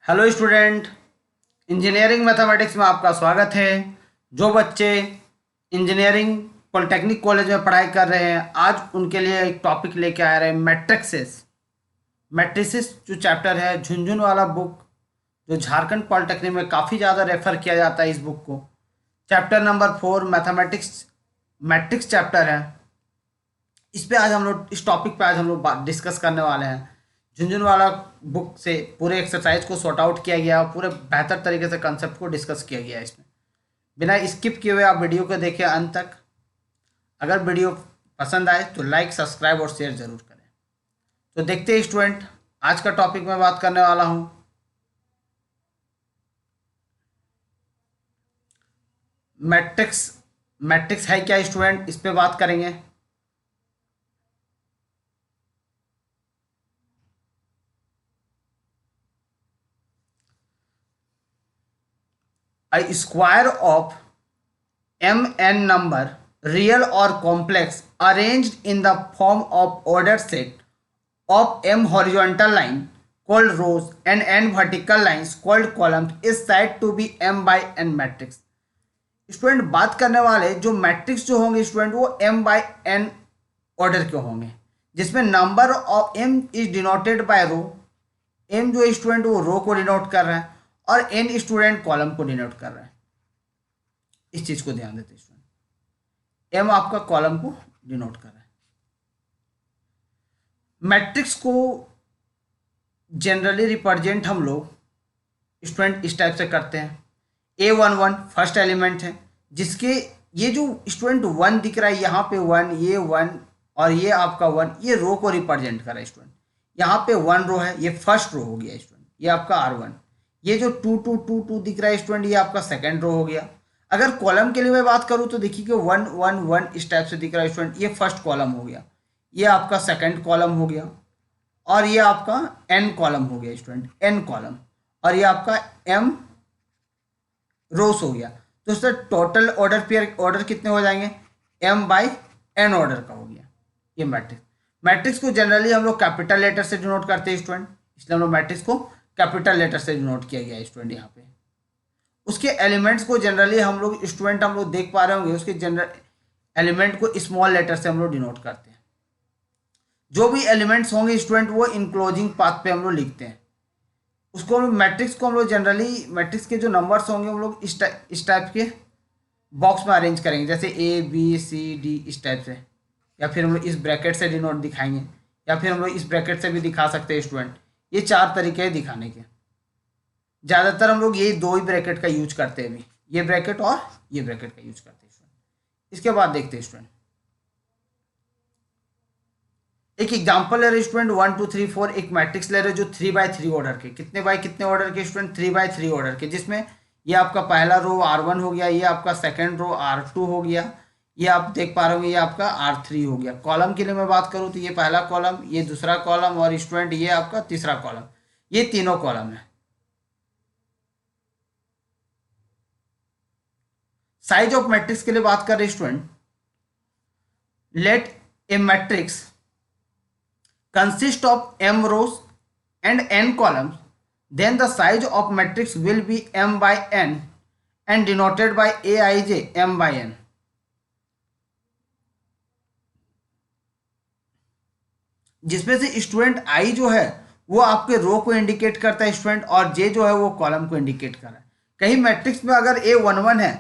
Hello student, engineering mathematics में आपका स्वागत है। जो बच्चे इंजीनियरिंग पॉलिटेक्निक कॉलेज में पढ़ाई कर रहे हैं, आज उनके लिए एक टॉपिक लेके आ रहे हैं मैट्रिसेस। मैट्रिसेस जो चैप्टर है, झुनझुन वाला बुक, जो झारखंड पॉलिटेक्निक में काफ़ी ज़्यादा रेफर किया जाता है इस बुक को। Chapter number 4 mathematics matrix chapter है। इस पे आज हम लोग इस टॉपिक पे आज हम लोग डिस्कस करने वाले हैं। झुनझुनवाला बुक से पूरे एक्सरसाइज को सॉर्ट आउट किया गया और पूरे बेहतर तरीके से कंसेप्ट को डिस्कस किया गया है इसमें। बिना स्किप किए हुए आप वीडियो को देखिए अंत तक। अगर वीडियो पसंद आए तो लाइक, सब्सक्राइब और शेयर जरूर करें। तो देखते हैं स्टूडेंट, आज का टॉपिक मैं बात करने वाला हूँ मैट्रिक्स। मैट्रिक्स है क्या स्टूडेंट, इस पे बात करेंगे। A square of mn number, real or complex, arranged in the form of ordered set of m horizontal line called rows and n vertical lines called columns is said to be m by n matrix। Student बात करने वाले जो matrix जो होंगे student, वो m by n order के होंगे, जिसमें number of m is denoted by row. m जो स्टूडेंट वो रो को डिनोट कर रहा है और n स्टूडेंट कॉलम को डिनोट कर रहा है। इस चीज को ध्यान देते स्टूडेंट, m आपका कॉलम को डिनोट कर रहा है। मैट्रिक्स को जनरली रिप्रेजेंट हम लोग स्टूडेंट इस टाइप से करते हैं। A11 फर्स्ट एलिमेंट है, जिसके ये जो स्टूडेंट 1 दिख रहा है यहाँ पे 1, ये 1 और ये आपका 1, ये रो को रिप्रेजेंट कर रहा है स्टूडेंट। यहाँ पे 1 रो है, ये फर्स्ट रो हो गया स्टूडेंट, ये आपका R1। ये जो 2 2 2 2 दिख रहा है स्टूडेंट, ये आपका सेकेंड रो हो गया। अगर कॉलम के लिए मैं बात करूँ तो देखिए कि 1 1 1 इस टाइप से दिख रहा है स्टूडेंट, ये फर्स्ट कॉलम हो गया, ये आपका सेकेंड कॉलम हो गया और ये आपका n कॉलम हो गया स्टूडेंट, n कॉलम, और ये आपका m रोस हो गया। तो इसका टोटल ऑर्डर पेयर ऑर्डर कितने हो जाएंगे, m बाई n ऑर्डर का हो गया ये मैट्रिक्स। मैट्रिक्स को जनरली हम लोग कैपिटल लेटर से डिनोट करते हैं स्टूडेंट, इसलिए हम लोग मैट्रिक्स को कैपिटल लेटर से डिनोट किया गया है स्टूडेंट। यहाँ पे उसके एलिमेंट्स को जनरली हम लोग स्टूडेंट हम लोग देख पा रहे होंगे, उसके जनरल एलिमेंट को स्मॉल लेटर से हम लोग डिनोट करते हैं। जो भी एलिमेंट्स होंगे स्टूडेंट वो इनक्लोजिंग पाथ पे हम लोग लिखते हैं उसको। मैट्रिक्स को हम लोग जनरली मैट्रिक्स के जो नंबर्स होंगे हम लोग इस टाइप के बॉक्स में अरेंज करेंगे, जैसे ABCD इस टाइप से, या फिर हम लोग इस ब्रैकेट से डिनोट दिखाएंगे, या फिर हम लोग इस ब्रैकेट से भी दिखा सकते हैं स्टूडेंट। ये 4 तरीके हैं दिखाने के। ज़्यादातर हम लोग यही 2 ही ब्रैकेट का यूज करते हैं, अभी ये ब्रैकेट और ये ब्रैकेट का यूज करते हैं स्टूडेंट। इसके बाद देखते हैं स्टूडेंट, एक एग्जांपल ले रहे स्टूडेंट 1 2 3 4, एक मैट्रिक्स ले रहे जो 3 बाय 3 ऑर्डर के। कितने बाय कितने ऑर्डर के स्टूडेंट, 3 बाय 3 ऑर्डर के, जिसमें ये आपका पहला रो R1 हो गया, ये आपका सेकंड रो R2 हो गया, ये आप देख पा रहे होंगे ये आपका R3 हो गया। कॉलम के लिए मैं बात करूँ तो ये पहला कॉलम, ये दूसरा कॉलम और स्टूडेंट ये आपका तीसरा कॉलम, ये तीनों कॉलम है। साइज ऑफ मैट्रिक्स के लिए बात कर रहे student, let a matrix consist of m rows and n columns, then the size of matrix will be m by n and denoted by aij m by n। जिसमें से student i जो है वो आपके रो को इंडिकेट करता है student, और j जो है वो कॉलम को इंडिकेट कर रहा है। कहीं मैट्रिक्स में अगर A11 है,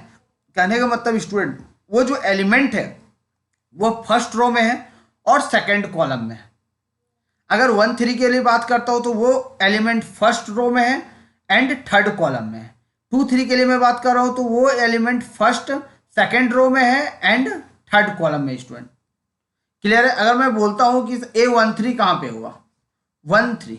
कहने का मतलब स्टूडेंट वो जो एलिमेंट है वो फर्स्ट रो में है और सेकंड कॉलम में है। अगर 1 3 के लिए बात करता हूं तो वो एलिमेंट फर्स्ट रो में है एंड थर्ड कॉलम में है। 2 3 के लिए मैं बात कर रहा हूं तो वो एलिमेंट फर्स्ट सेकंड रो में है एंड थर्ड कॉलम में स्टूडेंट। क्लियर है। अगर मैं बोलता हूं कि A13 कहां पे होगा, 1 3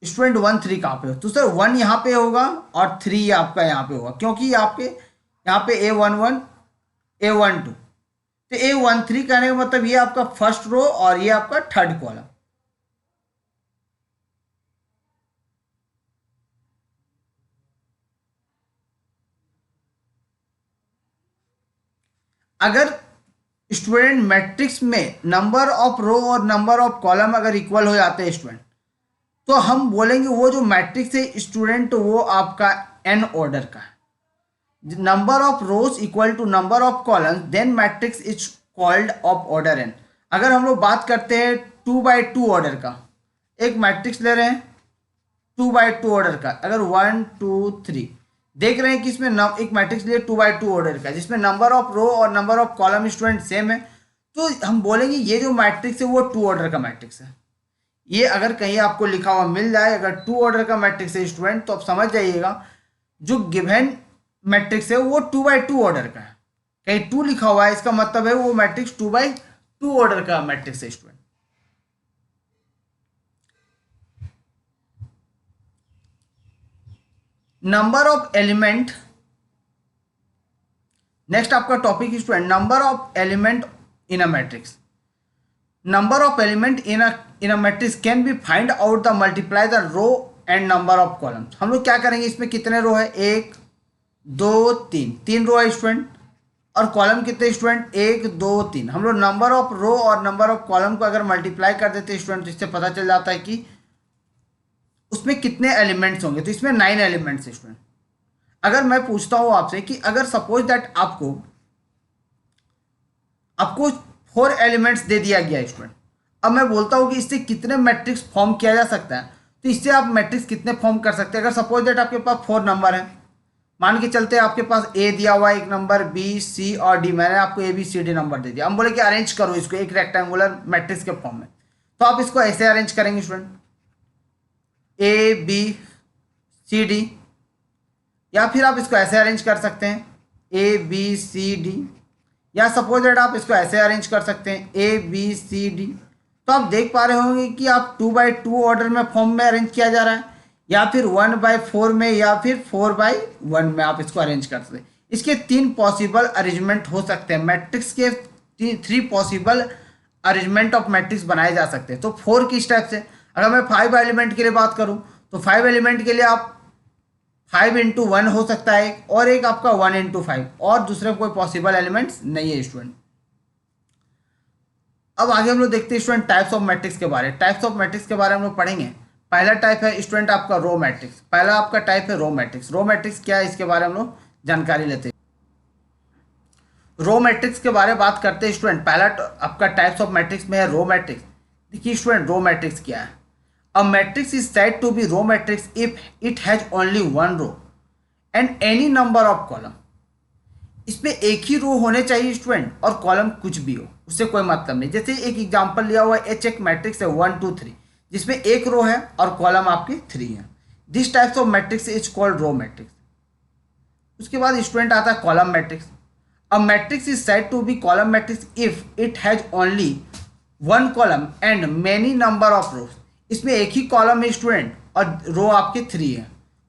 स्टूडेंट 1 3 कहां पे हो, तो सर 1 यहां पे होगा और 3 आपका यहां पे होगा, क्योंकि आपके यहां पे A11 A12, तो A13 कहने का मतलब ये आपका फर्स्ट रो और ये आपका थर्ड कॉलम। अगर स्टूडेंट मैट्रिक्स में नंबर ऑफ रो और नंबर ऑफ कॉलम अगर इक्वल हो जाते हैं स्टूडेंट, तो हम बोलेंगे वो जो मैट्रिक्स है स्टूडेंट वो आपका n ऑर्डर का है। Number of rows equal to number of columns then matrix is called of order n। अगर हम लोग बात करते हैं 2x2 ऑर्डर का, एक मैट्रिक्स ले रहे हैं 2x2 ऑर्डर का, अगर 1 2 3 देख रहे हैं कि इसमें एक मैट्रिक्स लिए 2x2 ऑर्डर का जिसमें नंबर ऑफ रो और number of column student same है, तो हम बोलेंगे ये जो मैट्रिक्स है वो 2 ऑर्डर का मैट्रिक्स है। ये अगर कहीं आपको लिखा हुआ मिल जाए अगर 2 ऑर्डर का मैट्रिक्स है स्टूडेंट, तो आप समझ जाइएगा जो गिवन मैट्रिक्स है वो 2x2 ऑर्डर का है। कहीं 2 लिखा हुआ है इसका मतलब है वो मैट्रिक्स 2x2 ऑर्डर का मैट्रिक्स है student. Number of element, next आपका topic student number of element in a matrix. Number of element in a matrix can be find out the multiply the row and number of columns. हम लोग क्या करेंगे, इसमें कितने रो है, 1 2 3, 3 रो है student, और कॉलम कितने स्टूडेंट 1 2 3। हम लोग नंबर ऑफ रो और नंबर ऑफ कॉलम को अगर मल्टीप्लाई कर देते हैं स्टूडेंट तो इससे पता चल जाता है कि उसमें कितने एलिमेंट्स होंगे। तो इसमें 9 एलिमेंट्स है स्टूडेंट। अगर मैं पूछता हूं आपसे कि अगर सपोज दैट आपको 4 एलिमेंट्स दे दिया गया है स्टूडेंट, अब मैं बोलता हूं कि इससे कितने मैट्रिक्स फॉर्म किया जा सकता है, तो इससे आप मैट्रिक्स कितने फॉर्म कर सकते हैं। अगर सपोज दैट आपके पास 4 नंबर है, मान के चलते हैं आपके पास ए दिया हुआ है एक नंबर, बी सी और डी, मैंने आपको A B C D number दे दिया, हम बोले कि अरेंज करो इसको एक रेक्टेंगुलर मैट्रिक्स के फॉर्म में, तो आप इसको ऐसे अरेंज करेंगे student A B C D, या फिर आप इसको ऐसे अरेंज कर सकते हैं ए बी सी डी, या सपोज दैट आप इसको ऐसे अरेंज कर सकते हैं ए बी सी डी। तो आप देख पा रहे होंगे कि आप 2x2 ऑर्डर में फॉर्म में अरेंज किया जा रहा है, या फिर 1/4 में, या फिर 4/1 में आप इसको अरेंज कर सकते हैं। इसके 3 पॉसिबल अरेंजमेंट हो सकते हैं मैट्रिक्स के, 3 पॉसिबल अरेंजमेंट ऑफ मैट्रिक्स बनाए जा सकते हैं। तो 4 की स्टेप से अगर मैं 5 एलिमेंट के लिए बात करूं तो 5 एलिमेंट के लिए आप 5 × 1 हो सकता है और एक आपका 1 × 5, और दूसरे कोई पॉसिबल एलिमेंट्स नहीं है स्टूडेंट। अब आगे हम लोग देखते हैं स्टूडेंट टाइप्स ऑफ मैट्रिक्स के बारे में। टाइप्स ऑफ मैट्रिक्स के बारे में हम लोग पढ़ेंगे। पहला टाइप है स्टूडेंट आपका रो मैट्रिक्स। पहला आपका टाइप है रो मैट्रिक्स। रो मैट्रिक्स क्या है इसके बारे में हम लोग जानकारी लेते हैं। रो मैट्रिक्स के बारे में बात करते हैं स्टूडेंट। पहला आपका टाइप्स ऑफ मैट्रिक्स में है रो मैट्रिक्स। देखिए स्टूडेंट रो मैट्रिक्स क्या है। A matrix is said to be row matrix if it has only 1 row and any number of column. इसमें एक ही रो होने चाहिए स्टूडेंट और कॉलम कुछ भी हो, उससे कोई मतलब नहीं। जैसे एक एग्जांपल लिया हुआ है एच एक मैट्रिक्स है 1 2 3 जिसमें एक रो है और कॉलम आपके 3 है। This types of matrix is called row matrix. उसके बाद स्टूडेंट आता है column matrix. A matrix is said to be column matrix if it has only 1 column and many number of rows. इसमें एक ही कॉलम है student और रो आपके 3 है,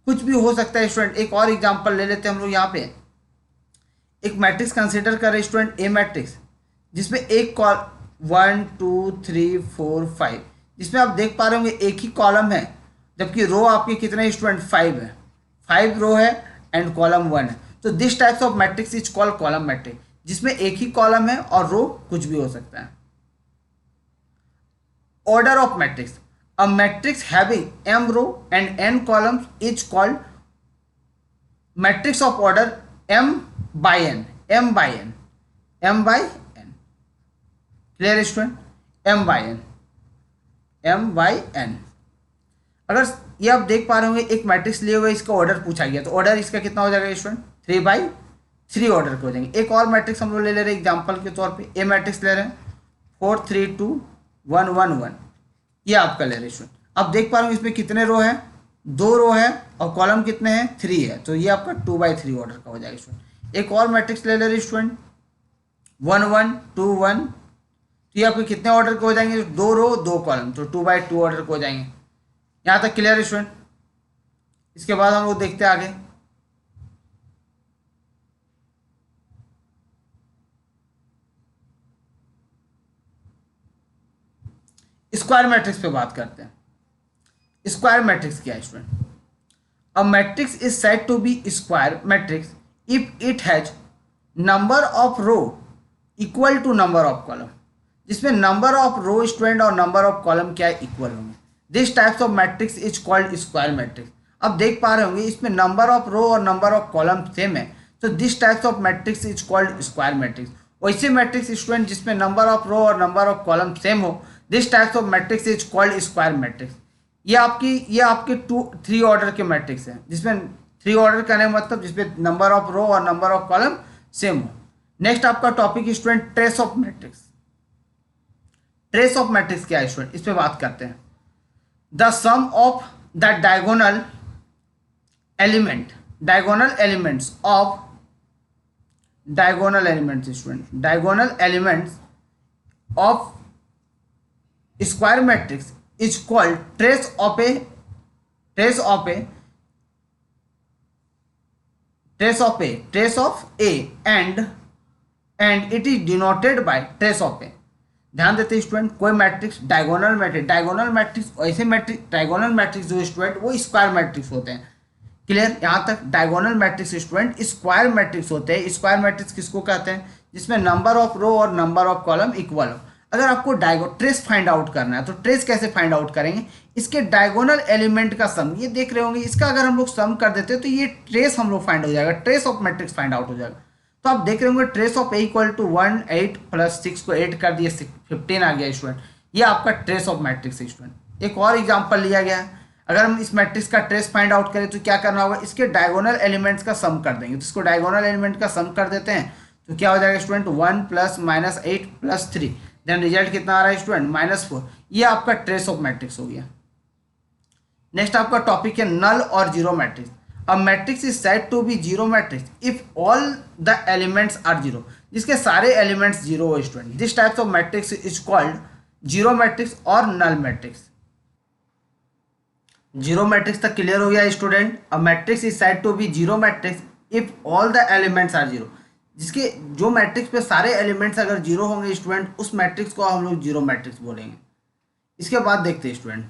कुछ भी हो सकता है स्टूडेंट। एक और एग्जांपल ले लेते हैं हम लोग। यहाँ पे एक मैट्रिक्स कंसीडर करें स्टूडेंट ए मैट्रिक्स जिसमें एक 1 2 3 4 5, जिसमें आप देख पा रहे होंगे एक ही कॉलम है जबकि रो आपके कितने स्टूडेंट 5 है, 5 रो है एंड कॉलम 1 है। तो this types of matrix is called column matrix, जिसमें एक ही कॉलम है और रो कुछ भी हो सकता है। Order of matrix. A matrix having m row and n columns is called matrix of order m/n। Clear student, m/n। अगर ये आप देख पा रहे होंगे एक मैट्रिक्स लिए हुए इसका ऑर्डर पूछा गया तो ऑर्डर इसका कितना हो जाएगा स्टूडेंट 3/3 ऑर्डर के हो जाएंगे। एक और मैट्रिक्स हम लोग ले रहे हैं एग्जांपल के तौर पे ए मैट्रिक्स ले रहे हैं 4 3 2 1 1 1, ये आपका ले रहे हैं स्टूडेंट। आप देख पा रहे हो इसमें कितने रो है, 2 रो है और कॉलम कितने हैं 3 है, तो ये आपका 2/3 ऑर्डर का हो जाएगा स्टूडेंट। एक और मैट्रिक्स ले रहे स्टूडेंट 1 1 2 1, तो ये आपके कितने ऑर्डर के हो जाएंगे 2 रो 2 कॉलम, तो 2/2 ऑर्डर के हो जाएंगे। यहाँ तक क्लियर है स्टूडेंट। इसके बाद हम लोग देखते हैं आगे। स्क्वायर मैट्रिक्स पे बात करते हैं। स्क्वायर मैट्रिक्स क्या है student. A matrix is said to be square matrix if it has number of row equal to number of column, जिसमें नंबर ऑफ रो स्टूडेंट और नंबर ऑफ कॉलम क्या है इक्वल होंगे। This types of matrix is called square matrix. अब देख पा रहे होंगे इसमें नंबर ऑफ रो और नंबर ऑफ कॉलम सेम है, तो this types of matrix is called square matrix. वैसे मैट्रिक्स स्टूडेंट जिसमें नंबर ऑफ रो और नंबर ऑफ कॉलम सेम हो, this types of matrix is called square matrix. ये आपके 3 order के मैट्रिक्स हैं, जिसमें 3 ऑर्डर करने का मतलब जिसमें नंबर ऑफ रो और नंबर ऑफ कॉलम सेम हो। नेक्स्ट आपका topic student trace of matrix. Trace of matrix क्या है स्टूडेंट, इस पर बात करते हैं। The sum of the diagonal elements of diagonal elements of square matrix is called trace of A and it is denoted by trace of A. ध्यान देते हैं स्टूडेंट, कोई मैट्रिक्स डायगोनल मैट्रिक्स ऐसे डायगोनल मैट्रिक्स जो student वो square matrix होते हैं। Clear, यहाँ तक diagonal matrix student square matrix होते हैं। स्क्वायर मैट्रिक्स किसको कहते हैं, जिसमें नंबर ऑफ रो और नंबर ऑफ कॉलम इक्वल हो। अगर आपको ट्रेस फाइंड आउट करना है तो ट्रेस कैसे फाइंड आउट करेंगे, इसके डायगोनल एलिमेंट का सम, ये देख रहे होंगे, इसका अगर हम लोग सम कर देते हैं तो ये ट्रेस हम लोग फाइंड हो जाएगा, trace of matrix find out हो जाएगा। तो आप देख रहे होंगे trace of A equal to 1 8 plus 6 को 8 कर दिए 15 आ गया स्टूडेंट, ये आपका ट्रेस ऑफ मैट्रिक्स है स्टूडेंट। एक और एग्जांपल लिया गया है, अगर हम इस मैट्रिक्स का ट्रेस फाइंड आउट करें तो क्या करना होगा, इसके डायगोनल एलिमेंट्स का सम कर देंगे। तो इसको डायगोनल एलिमेंट का सम कर देते हैं तो क्या हो जाएगा student 1 plus -8 plus 3, then result कितना आ रहा है स्टूडेंट -4। ये आपका ट्रेस ऑफ मैट्रिक्स हो गया। नेक्स्ट आपका टॉपिक है नल और zero matrix. A matrix is said to be zero matrix if all the elements are zero, जिसके सारे एलिमेंट्स जीरो हो student. This types of matrix is called zero matrix और null matrix. Zero matrix तक clear हो गया student. A matrix is said to be zero matrix if all the elements are zero, जिसके जो matrix पे सारे elements अगर zero होंगे स्टूडेंट, उस मैट्रिक्स को हम लोग जीरो मैट्रिक्स बोलेंगे। इसके बाद देखते हैं स्टूडेंट,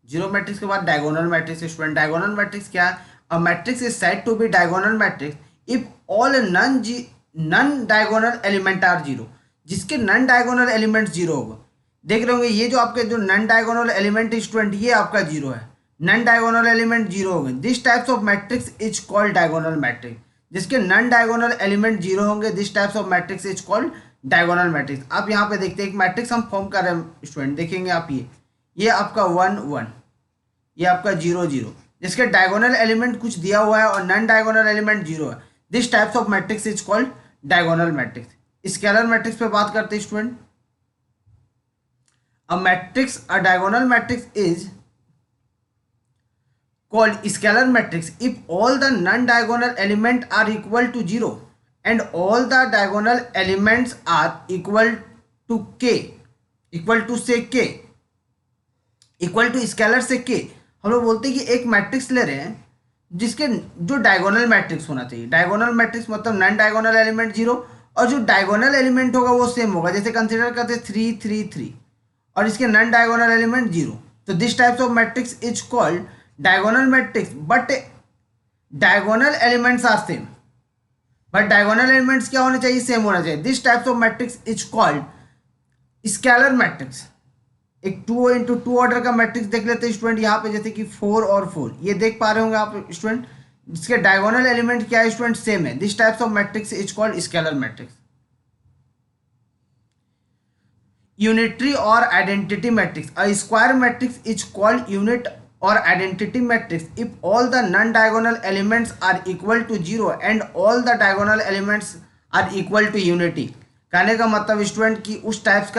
जीरो मैट्रिक्स के बाद diagonal matrix student. Diagonal matrix क्या है, a matrix is said to be diagonal matrix if all non diagonal element are zero, जिसके नन डायगोनल एलिमेंट जीरो होगा। देख रहे होंगे ये जो आपके जो नन डायगोनल एलिमेंट स्टूडेंट, ये आपका जीरो है, नन डायगोनल एलिमेंट जीरो होंगे। This types of matrix is called diagonal matrix, जिसके नन डायगोनल एलिमेंट जीरो होंगे। This types of matrix is called diagonal matrix. आप यहाँ पे देखते हैं एक मैट्रिक्स हम फॉर्म कर रहे हैं स्टूडेंट, देखेंगे आप ये आपका 1 1, ये आपका 0 0, जिसके डायगोनल एलिमेंट कुछ दिया हुआ है और नन डायगोनल एलिमेंट जीरो है। This types of matrix is called diagonal matrix. Scalar matrix पे बात करते हैं student. A diagonal matrix is called scalar matrix if all the non-diagonal elements are equal to 0 and all the diagonal elements are equal to k, equal to say k, equal to scalar से k। हम लोग बोलते हैं कि एक matrix ले रहे हैं जिसके जो डायगोनल मैट्रिक्स होना चाहिए। डायगोनल मैट्रिक्स मतलब नॉन डायगोनल एलिमेंट 0 और जो डायगोनल एलिमेंट होगा वो सेम होगा। जैसे कंसिडर करते हैं 3 3 3 और इसके नॉन डायगोनल एलिमेंट 0। तो this types of matrix is called diagonal matrix but diagonal elements are same. But diagonal elements क्या होने चाहिए, सेम होना चाहिए। This types of matrix is called scalar matrix. एक 2 इंटू 2 ऑर्डर का मैट्रिक्स देख लेते हैं स्टूडेंट, यहाँ पे जैसे कि 4 और 4, ये देख पा रहे होंगे आप स्टूडेंट, जिसके डायगोनल एलिमेंट क्या है स्टूडेंट, सेम है। This types of matrix is called scalar matrix. Unitary और identity matrix. A square matrix is called unit or identity matrix if all the non-diagonal elements are equal to 0 and all the diagonal elements are equal to unity। कहने का मतलब student कि उस type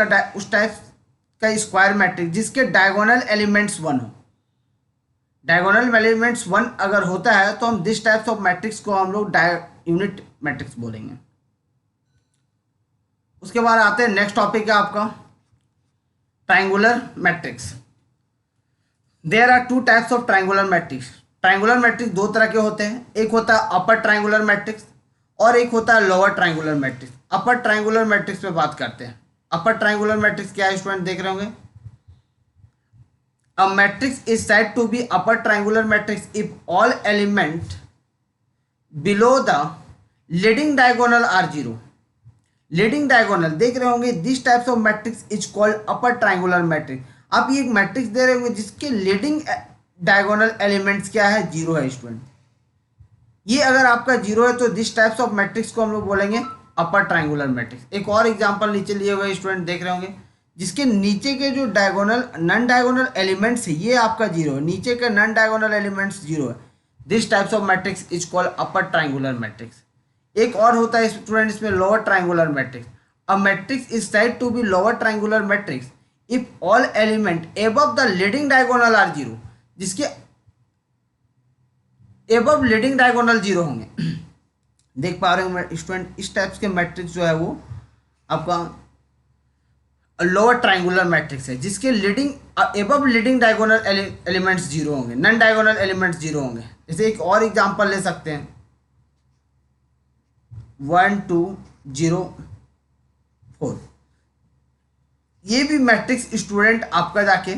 का square matrix जिसके diagonal elements 1 हो। Diagonal elements 1 अगर होता है तो हम दिस टाइप्स ऑफ मैट्रिक्स को हम लोग यूनिट मैट्रिक्स बोलेंगे। उसके बाद आते हैं नेक्स्ट टॉपिक है आपका triangular matrix. There are 2 types of triangular matrix. Triangular matrix 2 तरह के होते हैं, एक होता है अपर ट्रायंगुलर मैट्रिक्स और एक होता है लोअर ट्रायंगुलर मैट्रिक्स। अपर ट्रायंगुलर मैट्रिक्स पे बात करते हैं। अपर ट्रायंगुलर मैट्रिक्स क्या है स्टूडेंट, देख रहे होंगे। A matrix is said to be upper triangular matrix if all element below the leading diagonal are 0। Leading diagonal देख रहे होंगे, this types of matrix is called upper triangular matrix. आप ये एक मैट्रिक्स दे रहे होंगे जिसके लीडिंग डायगोनल एलिमेंट्स क्या है, जीरो है स्टूडेंट। ये अगर आपका जीरो है तो दिस टाइप्स ऑफ मैट्रिक्स को हम लोग बोलेंगे अपर ट्राइंगुलर मैट्रिक्स। एक और एग्जांपल नीचे लिए हुए स्टूडेंट देख रहे होंगे, जिसके नीचे के जो डायगोनल नॉन डायगोनल एलिमेंट्स है ये आपका जीरो है, नीचे के नॉन डायगोनल एलिमेंट्स जीरो है। This types of matrix is called upper triangular matrix. एक और होता है स्टूडेंट इसमें lower triangular matrix. A matrix is said to be lower triangular matrix if all element above the leading diagonal are zero, जिसके above leading diagonal zero होंगे। देख पा रहे हो स्टूडेंट, इस टाइप्स के मैट्रिक्स जो है वो आपका लोअर ट्राइंगुलर मैट्रिक्स है, जिसके leading above leading diagonal elements zero होंगे, नॉन डायगोनल एलिमेंट्स जीरो होंगे। जैसे एक और एग्जांपल ले सकते हैं 1 2 0 4। ये भी मैट्रिक्स स्टूडेंट आपका जाके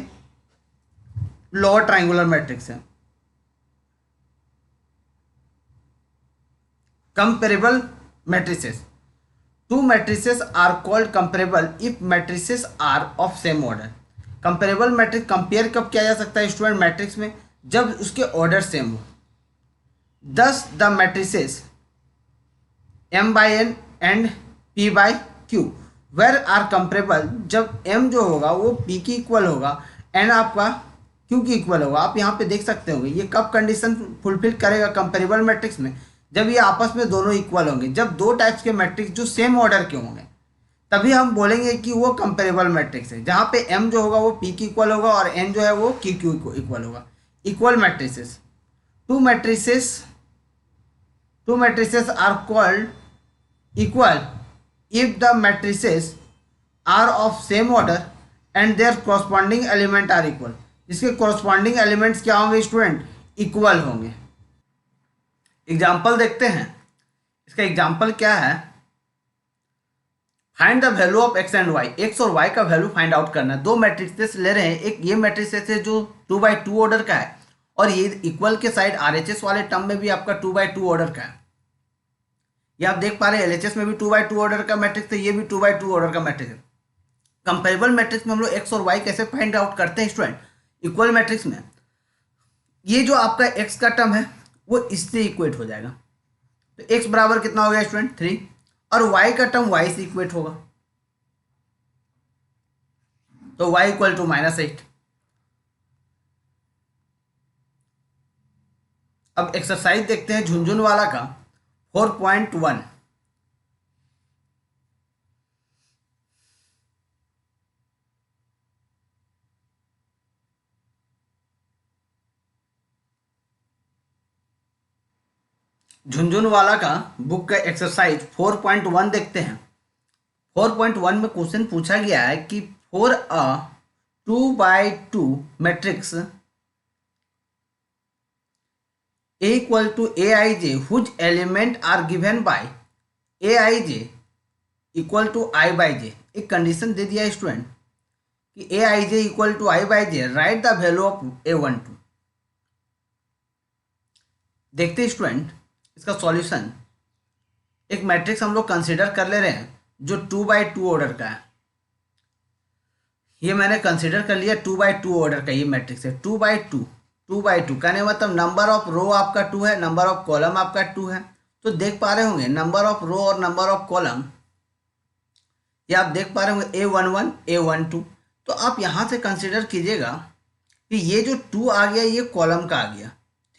लोअर ट्राइंगुलर मैट्रिक्स है। Comparable matrices, two matrices are called comparable if matrices are of same order. Comparable matrix compare कब किया जा सकता है स्टूडेंट मैट्रिक्स में, जब उसके ऑर्डर सेम हो। Thus the matrices m by n and p by q were are comparable, जब m जो होगा वो p की इक्वल होगा, n आपका q की इक्वल होगा। आप यहाँ पे देख सकते होंगे ये कब कंडीशन फुलफिल करेगा कंपेरेबल मैट्रिक्स में, जब ये आपस में दोनों इक्वल होंगे। जब दो टाइप्स के मैट्रिक्स जो सेम ऑर्डर के होंगे तभी हम बोलेंगे कि वो कंपेरेबल मैट्रिक्स है, जहाँ पे m जो होगा वो p की इक्वल होगा और n जो है वो q की इक्वल होगा। Equal matrices, two matrices are called equal if the matrices are of same order and their corresponding element are equal। जिसके corresponding elements क्या होंगे स्टूडेंट, इक्वल होंगे। एग्जाम्पल देखते हैं, इसका एग्जाम्पल क्या है, find the value of x and y। x और y का वैल्यू फाइंड आउट करना है। दो मैट्रिसेस ले रहे हैं, एक ये मैट्रिसेस है जो 2/2 ऑर्डर का है और ये इक्वल के साइड RHS वाले टर्म में भी आपका 2/2 ऑर्डर का है। ये आप देख पा रहे हैं LHS में भी 2/2 ऑर्डर का मैट्रिक्स है, ये भी 2/2 ऑर्डर का मैट्रिक्स है। कंपेरेबल मैट्रिक्स में हम लोग x और y कैसे फाइंड आउट करते हैं स्टूडेंट, इक्वल मैट्रिक्स में ये जो आपका x का टर्म है वो इससे इक्वेट हो जाएगा, तो x बराबर कितना हो गया स्टूडेंट 3, और y का टर्म y से इक्वेट होगा, तो y इक्वल टू -8। अब एक्सरसाइज देखते हैं झुनझुन वाला का 4.1। झुनझुन वाला का बुक का एक्सरसाइज 4.1 देखते हैं। 4.1 में क्वेश्चन पूछा गया है कि for a 2/2 matrix A equal to Aij whose element are given by Aij equal to I by j। एक कंडीशन दे दिया स्टूडेंट कि Aij equal to I by j, write the value of A12। देखते student इसका solution. एक matrix हम लोग consider कर ले रहे हैं जो 2/2 ऑर्डर का है। ये मैंने कंसीडर कर लिया 2/2 ऑर्डर का ये मैट्रिक्स है। 2/2 कहने मतलब नंबर ऑफ रो आपका 2 है, नंबर ऑफ कॉलम आपका 2 है। तो देख पा रहे होंगे नंबर ऑफ रो और नंबर ऑफ कॉलम, ये आप देख पा रहे होंगे A11 A12। तो आप यहाँ से कंसीडर कीजिएगा कि ये जो 2 आ गया ये कॉलम का आ गया,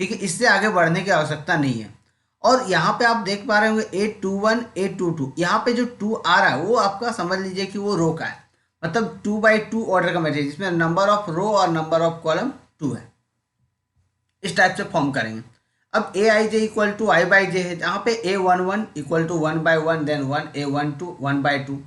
ठीक है, इससे आगे बढ़ने की आवश्यकता नहीं है। और यहाँ पे आप देख पा रहे होंगे A21 A22, यहाँ पे जो 2 आ रहा है वो आपका समझ लीजिए कि वो रो का है, मतलब 2/2 ऑर्डर का मैट्रिक्स जिसमें नंबर ऑफ रो और नंबर ऑफ कॉलम 2 है। इस टाइप से फॉर्म करेंगे। अब Aij equal to I by j है, जहाँ पे A11 equal to 1/1 then 1 A12 1/2।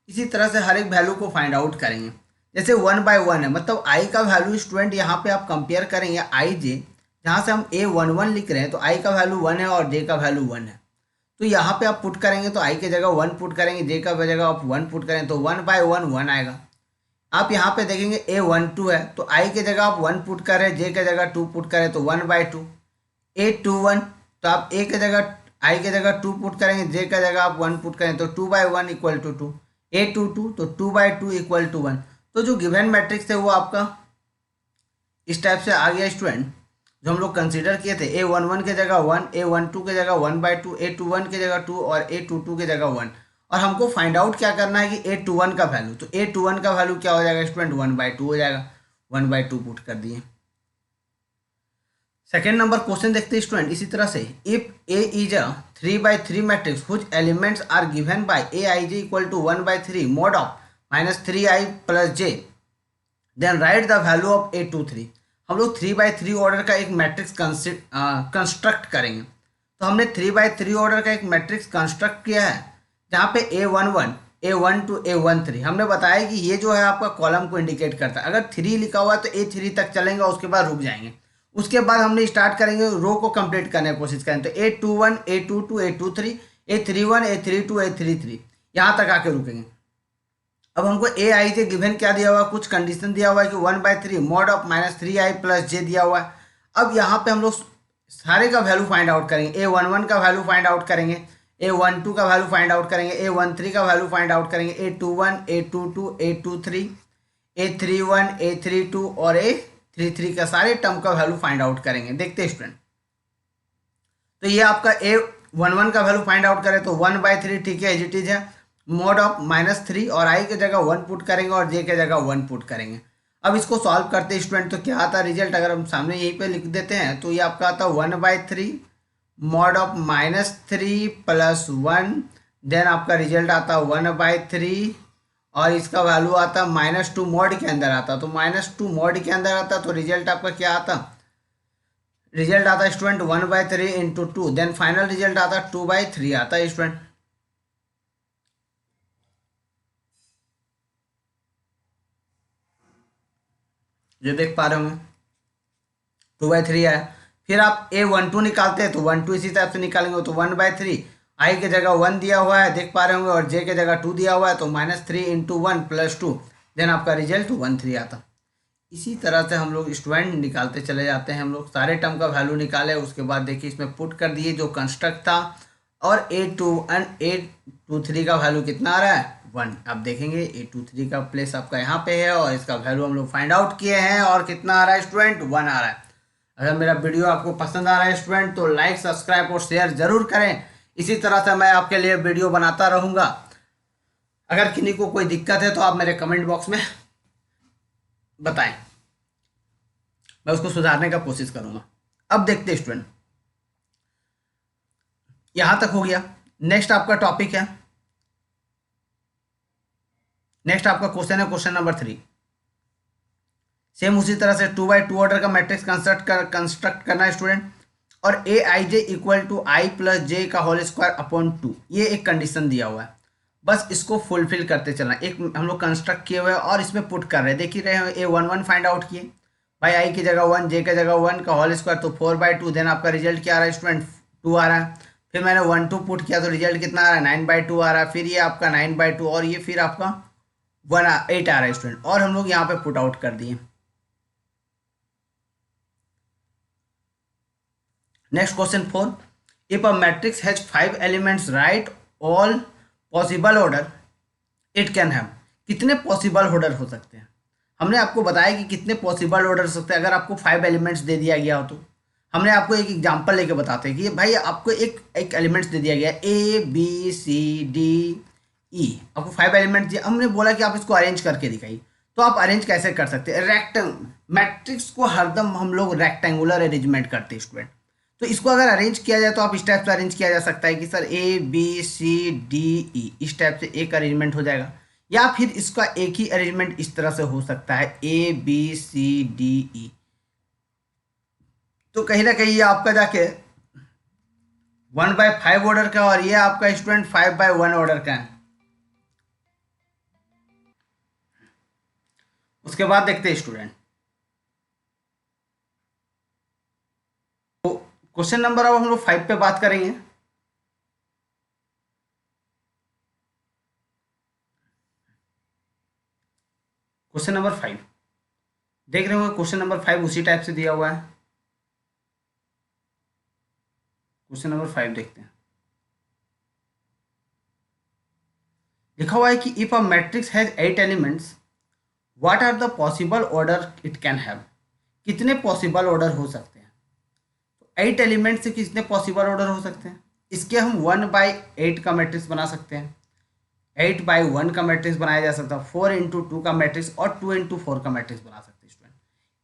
इसी तरह से हर एक वैल्यू को फाइंड आउट करेंगे। जैसे 1/1 है मतलब I का वैल्यू स्टूडेंट यहाँ पे आप कंपेयर करेंगे Ij, जहाँ से हम A11 लिख रहे हैं तो I का वैल्यू 1 है और j का वैल्यू 1 है। तो यहाँ पे आप पुट करेंगे तो I की जगह 1 पुट करेंगे, j का जगह आप 1 पुट करेंगे तो 1/1 1 आएगा। आप यहाँ पे देखेंगे A12 है तो I की जगह आप 1 पुट करें, j की जगह 2 पुट करें तो 1/2। A21 तो आप A की जगह आई की जगह 2 पुट करेंगे, जे की जगह आप 1 पुट करें तो 2/1 इक्वल टू 2, A2 तो 2/2 इक्वल टू 1। तो जो गिवन मैट्रिक्स है वो आपका इस टाइप से आ गया स्टूडेंट। जो हम लोग कंसीडर किए थे A11 की जगह 1, A12 की जगह 1/2, A21 की जगह 2 और A22 की जगह 1। और हमको फाइंड आउट क्या करना है कि A21 का वैल्यू, तो A21 का वैल्यू क्या हो जाएगा स्टूडेंट, 1/2 हो जाएगा। 1/2 पुट कर दिए। सेकेंड नंबर क्वेश्चन देखते हैं स्टूडेंट इसी तरह से, if A is a 3/3 matrix whose elements are given by Aij equal to 1/3 mod of -3i plus j, then write the value of A23। हम लोग 3/3 ऑर्डर का एक मैट्रिक्स कंस्ट्रक्ट करेंगे। तो हमने 3/3 ऑर्डर का एक मैट्रिक्स कंस्ट्रक्ट किया है जहाँ पे A11 A12 A13 हमने बताया कि ये जो है आपका कॉलम को इंडिकेट करता है। अगर 3 लिखा हुआ है तो A3 तक चलेंगे और उसके बाद रुक जाएंगे। उसके बाद हमने स्टार्ट करेंगे रो को कंप्लीट करने की कोशिश करें, तो A21 A22 A23 A31 A32 A33 यहाँ तक आके रुकेंगे। अब हमको Aij गिवन क्या दिया हुआ है, कुछ कंडीशन दिया हुआ है कि 1/3 mod of -3i plus j दिया हुआ है। अब यहाँ पे हम लोग सारे का वैल्यू फाइंड आउट करेंगे। A11 का वैल्यू फाइंड आउट करेंगे, A12 का वैल्यू फाइंड आउट करेंगे, A13 का वैल्यू फाइंड आउट करेंगे, A21 A22 A23 A31 A32 और A33 का सारे टर्म का वैल्यू फाइंड आउट करेंगे। देखते हैं स्टूडेंट, तो ये आपका A11 का वैल्यू फाइंड आउट करें तो 1/3 ठीक है, एज इट इज है। मॉड ऑफ -3 और आई की जगह 1 पुट करेंगे और जे की जगह 1 पुट करेंगे। अब इसको सॉल्व करते हैं स्टूडेंट, तो क्या आता है रिजल्ट, अगर हम सामने यहीं पे लिख देते हैं तो ये आपका आता है 1/3 मॉड ऑफ -3 प्लस 1, देन आपका रिजल्ट आता है 1/3 और इसका वैल्यू आता -2 मॉड के अंदर आता, तो -2 मॉड के अंदर आता तो रिजल्ट आपका क्या आता, रिजल्ट आता student 1/3 into 2, then final result आता 2/3 आता है स्टूडेंट। जो देख पा रहे होंगे 2/3 आया। फिर आप A12 निकालते हैं तो 12 इसी टाइप से निकालेंगे, तो 1/3 आई की जगह 1 दिया हुआ है देख पा रहे होंगे और जे की जगह 2 दिया हुआ है, तो -3 इंटू 1 प्लस 2, देन आपका रिजल्ट 1/3 आता। इसी तरह से हम लोग स्टूडेंट निकालते चले जाते हैं। हम लोग सारे टर्म का वैल्यू निकाले, उसके बाद देखिए इसमें पुट कर दिए जो कंस्ट्रक्ट था, और A23 का वैल्यू कितना आ रहा है 1। आप देखेंगे A23 का प्लेस आपका यहाँ पे है और इसका वैल्यू हम लोग फाइंड आउट किए हैं और कितना आ रहा है स्टूडेंट 1 आ रहा है। अगर मेरा वीडियो आपको पसंद आ रहा है स्टूडेंट तो लाइक सब्सक्राइब और शेयर जरूर करें। इसी तरह से मैं आपके लिए वीडियो बनाता रहूँगा। अगर किसी को कोई दिक्कत है तो आप मेरे कमेंट बॉक्स में बताएं, मैं उसको सुधारने का कोशिश करूँगा। अब देखते हैं स्टूडेंट, यहाँ तक हो गया। नेक्स्ट आपका टॉपिक है, नेक्स्ट आपका क्वेश्चन है क्वेश्चन नंबर 3। सेम उसी तरह से 2/2 ऑर्डर का मैट्रिक्स कंस्ट्रक्ट करना है स्टूडेंट, और Aij equal to I plus J का होल स्क्वायर अपॉन 2, ये एक कंडीशन दिया हुआ है। बस इसको फुलफिल करते चलना। एक हम लोग कंस्ट्रक्ट किए हुए हैं और इसमें पुट कर रहे हैं, देख ही रहे हैं। A11 फाइंड आउट किए, भाई आई की जगह 1 जे की जगह 1 का होल स्क्वायर, तो 4/2, देन आपका रिजल्ट क्या आ रहा है स्टूडेंट 2 आ रहा है। फिर मैंने 1 2 पुट किया तो रिजल्ट कितना आ रहा है 9/2 आ रहा है। फिर ये आपका 9/2 और ये फिर आपका 8 आ रहा है स्टूडेंट, और हम लोग यहाँ पे पुट आउट कर दिए। Next question 4, if a matrix has 5 elements right all possible order it can have, कितने पॉसिबल ऑर्डर हो सकते हैं। हमने आपको बताया कि कितने पॉसिबल ऑर्डर हो सकते हैं अगर आपको 5 एलिमेंट्स दे दिया गया हो। तो हमने आपको एक एग्जांपल लेके बताते हैं कि भाई आपको एक एलिमेंट्स दे दिया गया A B C D E, आपको 5 एलिमेंट्स दिए। हमने बोला कि आप इसको अरेंज करके दिखाइए, तो आप अरेंज कैसे कर सकते हैं, मैट्रिक्स को हरदम हम लोग रेक्टेंगुलर अरेंजमेंट करते हैं स्टूडेंट। तो इसको अगर अरेंज किया जाए तो आप इस टाइप से अरेंज किया जा सकता है कि सर ABCDE इस टाइप से एक अरेंजमेंट हो जाएगा, या फिर इसका एक ही अरेंजमेंट इस तरह से हो सकता है ABCDE। तो कहीं ना कहीं ये आपका जाके 1/5 ऑर्डर का, और ये आपका स्टूडेंट 5/1 ऑर्डर का है। उसके बाद देखते हैं स्टूडेंट, तो क्वेश्चन नंबर अब हम लोग 5 पे बात करेंगे। क्वेश्चन नंबर 5 देख रहे होंगे, क्वेश्चन नंबर 5 उसी टाइप से दिया हुआ है। क्वेश्चन नंबर 5 देखते हैं। लिखा हुआ है कि if a matrix has 8 elements what are the possible order it can have. कितने पॉसिबल ऑर्डर हो सकते हैं? तो 8 एलिमेंट से कितने पॉसिबल ऑर्डर हो सकते हैं? इसके हम 1/8 का मैट्रिक्स बना सकते हैं, 8/1 का मैट्रिक्स बनाया जा सकता है, 4x2 का मैट्रिक्स और 2x4 का मैट्रिक्स बना सकते हैं स्टूडेंट।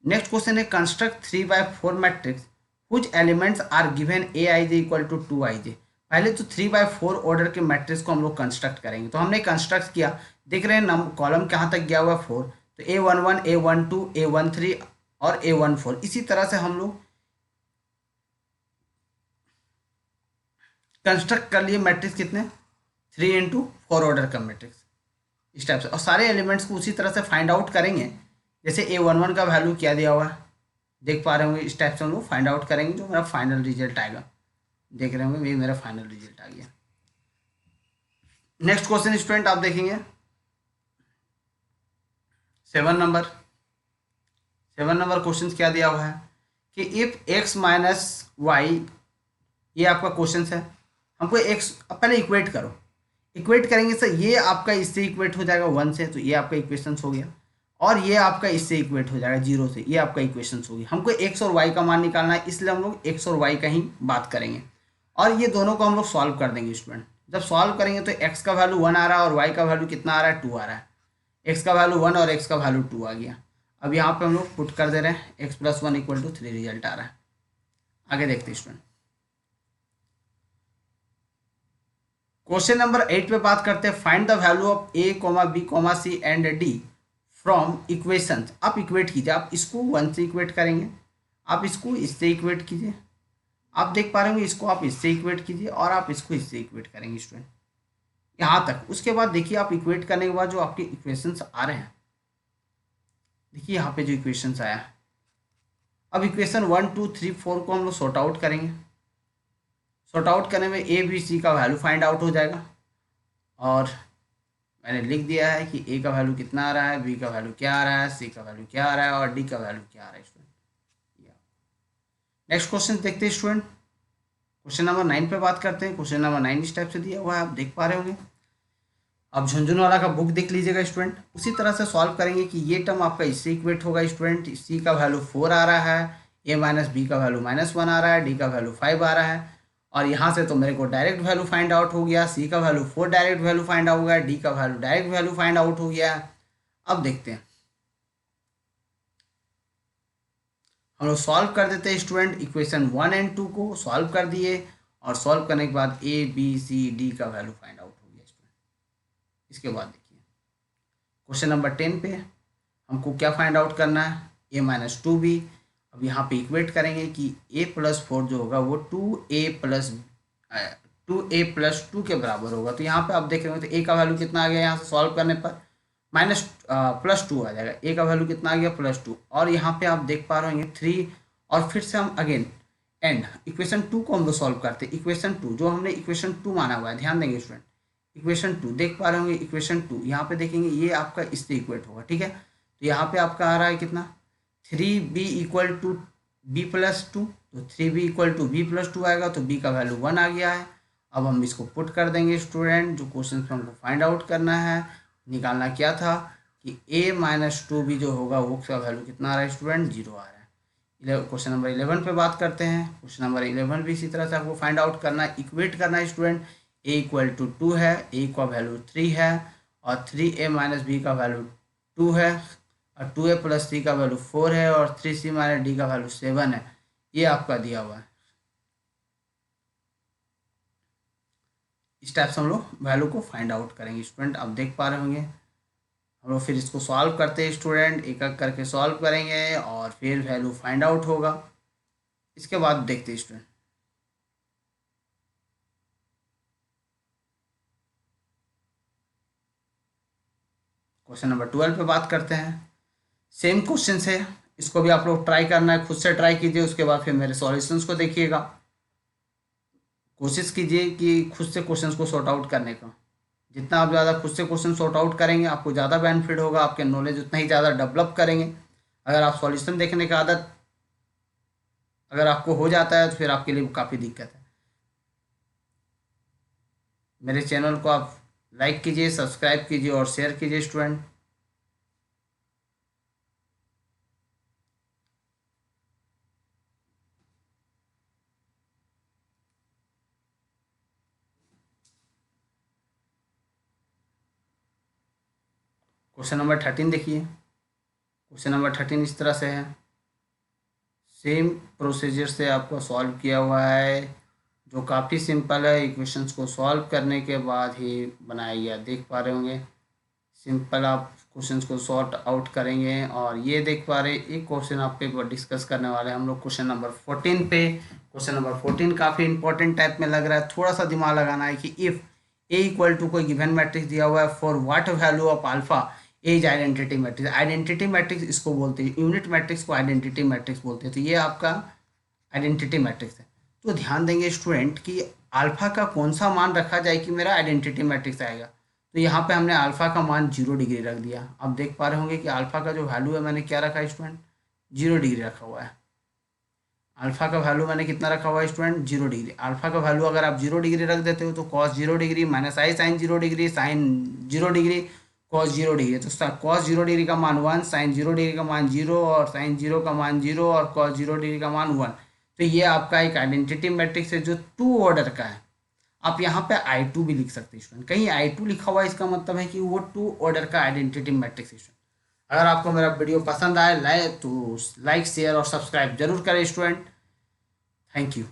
नेक्स्ट क्वेश्चन है construct 3/4 matrix whose elements are given A I J equal to 2 i j। पहले तो 3/4 ऑर्डर के मैट्रिक्स को हम लोग कंस्ट्रक्ट करेंगे। तो हमने कंस्ट्रक्ट किया, देख रहे हैं कॉलम कहाँ तक गया हुआ है 4, तो A11 A12 A13 और A14। इसी तरह से हम लोग कंस्ट्रक्ट कर लिए मैट्रिक्स कितने, 3x4 ऑर्डर का मैट्रिक्स इस टाइप से, और सारे एलिमेंट्स को उसी तरह से फाइंड आउट करेंगे। जैसे A11 का वैल्यू क्या दिया हुआ है देख पा रहे होंगे, इस टाइप से हम लोग फाइंड आउट करेंगे जो मेरा फाइनल रिजल्ट आएगा। देख रहे होंगे ये मेरा फाइनल रिजल्ट आ गया। नेक्स्ट क्वेश्चन स्टूडेंट आप देखेंगे 7 नंबर क्वेश्चन क्या दिया हुआ है कि इफ x माइनस वाई, ये आपका क्वेश्चन है। हमको x पहले इक्वेट करो, इक्वेट करेंगे सर, ये आपका इससे इक्वेट हो जाएगा 1 से, तो ये आपका इक्वेशन हो गया, और ये आपका इससे इक्वेट हो जाएगा 0 से, ये आपका इक्वेशन होगी। हमको x और y का मान निकालना है, इसलिए हम लोग x और y का ही बात करेंगे, और ये दोनों को हम लोग सॉल्व कर देंगे स्टूडेंट। जब सॉल्व करेंगे तो x का वैल्यू 1 आ रहा है और y का वैल्यू कितना आ रहा है, 2 आ रहा है। x का वैल्यू 1 और x का वैल्यू 2 आ गया। अब यहाँ पे हम लोग पुट कर दे रहे हैं x + 1 = 3 रिजल्ट आ रहा है। आगे देखते हैं स्टूडेंट, क्वेश्चन नंबर 8 पे बात करते हैं। Find the value of a, b, c and d from equations. आप इक्वेट कीजिए, आप इसको 1 से इक्वेट करेंगे, आप इसको इससे इक्वेट कीजिए, आप देख पा रहे होंगे इसको आप इससे इक्वेट कीजिए, और आप इसको इससे इक्वेट करेंगे स्टूडेंट यहाँ तक। उसके बाद देखिए आप इक्वेट करने के बाद जो आपके इक्वेशंस आ रहे हैं, देखिए यहाँ पे जो इक्वेशंस आया है, अब इक्वेशन 1 2 3 4 को हम लोग सॉर्ट आउट करेंगे। सॉर्ट आउट करने में ए बी सी का वैल्यू फाइंड आउट हो जाएगा, और मैंने लिख दिया है कि ए का वैल्यू कितना आ रहा है, बी का वैल्यू क्या आ रहा है, सी का वैल्यू क्या आ रहा है, और डी का वैल्यू क्या आ रहा है स्टूडेंट। नेक्स्ट क्वेश्चन देखते हैं स्टूडेंट, क्वेश्चन नंबर 9 पे बात करते हैं। क्वेश्चन नंबर 9 इस टाइप से दिया हुआ है, आप देख पा रहे होंगे। अब झुंझुनवाला का बुक देख लीजिएगा स्टूडेंट, उसी तरह से सॉल्व करेंगे कि ये टर्म आपका इससे इक्वेट होगा स्टूडेंट। सी का वैल्यू 4 आ रहा है, ए माइनस बी का वैल्यू -1 आ रहा है, डी का वैल्यू 5 आ रहा है, और यहाँ से तो मेरे को डायरेक्ट वैल्यू फाइंड आउट हो गया। सी का value 4 direct value find out हो गया, डी का value direct value find out हो गया। अब देखते हैं, हम लोग सॉल्व कर देते हैं स्टूडेंट। इक्वेशन 1 एंड 2 को सॉल्व कर दिए, और सॉल्व करने के बाद ए बी सी डी का वैल्यू फाइंड आउट हो गया स्टूडेंट। इसके बाद देखिए क्वेश्चन नंबर 10 पे हमको क्या फाइंड आउट करना है, a माइनस 2b। अब यहाँ पे इक्वेट करेंगे कि a + 4 जो होगा वो 2a + 2 के बराबर होगा। तो यहाँ पे आप देख रहे हो तो a का वैल्यू कितना आ गया, यहाँ से सॉल्व करने पर +2 आ जाएगा। a का वैल्यू कितना आ गया, +2, और यहाँ पे आप देख पा रहे होंगे 3, और फिर से हम अगेन एंड इक्वेशन 2 को हम लोग सॉल्व करते हैं। इक्वेशन 2 जो हमने इक्वेशन 2 माना हुआ है, ध्यान देंगे स्टूडेंट, इक्वेशन 2 देख पा रहे होंगे। इक्वेशन 2 यहाँ पे देखेंगे ये आपका इससे इक्वेट होगा, ठीक है। तो यहाँ पे आपका आ रहा है कितना, 3b = b + 2, तो 3b = b + 2 आएगा, तो b का वैल्यू 1 आ गया है। अब हम इसको पुट कर देंगे स्टूडेंट, जो क्वेश्चन पे हमको फाइंड आउट करना है, निकालना क्या था कि a - 2b जो होगा वो उसका वैल्यू कितना आ रहा है स्टूडेंट, 0 आ रहा है। क्वेश्चन नंबर 11 पे बात करते हैं। क्वेश्चन नंबर 11 भी इसी तरह से आपको फाइंड आउट करना है, इक्वेट करना है स्टूडेंट। a = 2 है, a का वैल्यू 3 है, और 3a - b का वैल्यू 2 है, और 2a + c का वैल्यू 4 है, और 3c - d का वैल्यू 7 है। ये आपका दिया हुआ है। इस टाइप से हम लोग वैल्यू को फाइंड आउट करेंगे स्टूडेंट। आप देख पा रहे होंगे, हम लोग फिर इसको सॉल्व करते हैं स्टूडेंट, एक एक करके सॉल्व करेंगे, और फिर वैल्यू फाइंड आउट होगा। इसके बाद देखते हैं स्टूडेंट, क्वेश्चन नंबर 12 पे बात करते हैं। सेम क्वेश्चन है, इसको भी आप लोग ट्राई करना है, खुद से ट्राई कीजिए, उसके बाद फिर मेरे सॉल्यूशंस को देखिएगा। कोशिश कीजिए कि खुद से क्वेश्चंस को सॉर्ट आउट करने का। जितना आप ज़्यादा खुद से क्वेश्चन सॉर्ट आउट करेंगे, आपको ज़्यादा बेनिफिट होगा, आपके नॉलेज उतना ही ज़्यादा डेवलप करेंगे। अगर आप सॉल्यूशन देखने का आदत अगर आपको हो जाता है तो फिर आपके लिए काफ़ी दिक्कत है। मेरे चैनल को आप लाइक कीजिए, सब्सक्राइब कीजिए और शेयर कीजिए स्टूडेंट। क्वेश्चन नंबर 13 देखिए। क्वेश्चन नंबर 13 इस तरह से है, सेम प्रोसीजर से आपको सॉल्व किया हुआ है, जो काफ़ी सिंपल है। इक्वेशंस को सॉल्व करने के बाद ही बनाया गया, देख पा रहे होंगे। सिंपल आप क्वेश्चंस को सॉर्ट आउट करेंगे और ये देख पा रहे, एक क्वेश्चन आप पे डिस्कस करने वाले हैं हम लोग क्वेश्चन नंबर 14 पे। क्वेश्चन नंबर 14 काफ़ी इंपॉर्टेंट टाइप में लग रहा है, थोड़ा सा दिमाग लगाना है कि इफ़ ए इक्वल टू कोई गिवन मैट्रिक्स दिया हुआ है, for what value of alpha A is identity matrix. Identity matrix इसको बोलते हैं, यूनिट मैट्रिक्स को आइडेंटिटी मैट्रिक्स बोलते हैं। तो ये आपका आइडेंटिटी मैट्रिक्स है। तो ध्यान देंगे स्टूडेंट कि अल्फा का कौन सा मान रखा जाए कि मेरा आइडेंटिटी मैट्रिक्स आएगा। तो यहाँ पे हमने अल्फा का मान 0 डिग्री रख दिया। अब देख पा रहे होंगे कि अल्फा का जो वैल्यू है मैंने क्या रखा है स्टूडेंट, 0 डिग्री रखा हुआ है। अल्फा का वैल्यू मैंने कितना रखा हुआ है स्टूडेंट, 0 डिग्री। अल्फा का वैल्यू अगर आप 0 डिग्री रख देते हो तो cos 0 degree minus I sine 0 degree, sine 0 degree, cos 0 degree. तो कॉस 0 डिग्री का मान 1, साइन 0 डिग्री का मान 0 और साइन 0 का मान 0 और कॉस 0 डिग्री का मान 1। तो ये आपका एक आइडेंटिटी मैट्रिक्स है जो 2 ऑर्डर का है। आप यहाँ पे I2 भी लिख सकते हैं स्टूडेंट, कहीं I2 लिखा हुआ है इसका मतलब है कि वो 2 ऑर्डर का आइडेंटिटी मैट्रिक्स है स्टूडेंट। अगर आपको मेरा वीडियो पसंद आए तो लाइक शेयर और सब्सक्राइब जरूर करें स्टूडेंट। Thank you.